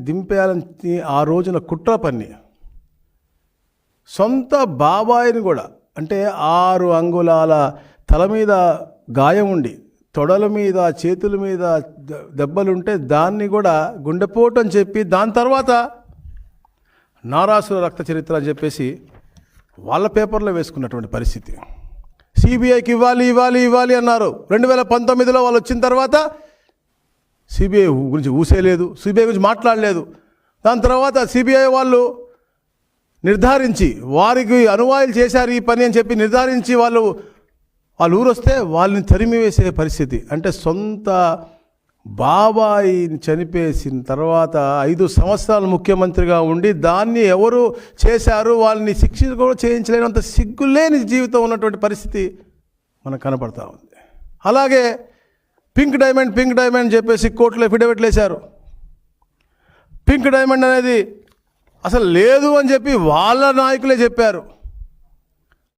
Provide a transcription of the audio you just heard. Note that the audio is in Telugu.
దింపేయాలని ఆ రోజున కుట్ర పన్ని సొంత బాబాయిని కూడా, అంటే 6 అంగుళాల తల మీద గాయం ఉండి తొడల మీద చేతుల మీద దెబ్బలుంటే దాన్ని కూడా గుండెపోటు అని చెప్పి దాని తర్వాత నారాసుర రక్త చరిత్ర అని చెప్పేసి వాళ్ళ పేపర్లో వేసుకున్నటువంటి పరిస్థితి. సిబిఐకి ఇవ్వాలి అన్నారు. 2019లో వాళ్ళు వచ్చిన తర్వాత సిబిఐ గురించి ఊసేయలేదు, సిబిఐ గురించి మాట్లాడలేదు. దాని తర్వాత సిబిఐ వాళ్ళు నిర్ధారించి వారికి అనువాయిలు చేశారు ఈ పని అని చెప్పి నిర్ధారించి వాళ్ళు ఊరు వస్తే వాళ్ళని తరిమివేసే పరిస్థితి. అంటే సొంత బాబాయిని చనిపేసిన తర్వాత 5 సంవత్సరాలు ముఖ్యమంత్రిగా ఉండి దాన్ని ఎవరు చేశారు, వాళ్ళని శిక్ష కూడా చేయించలేనంత సిగ్గులేని జీవితం ఉన్నటువంటి పరిస్థితి మనకు కనపడతా ఉంది. అలాగే పింక్ డైమండ్ చెప్పేసి కోర్టులో ఎఫిడవిట్లు వేశారు. పింక్ డైమండ్ అనేది అసలు లేదు అని చెప్పి వాళ్ళ నాయకులే చెప్పారు.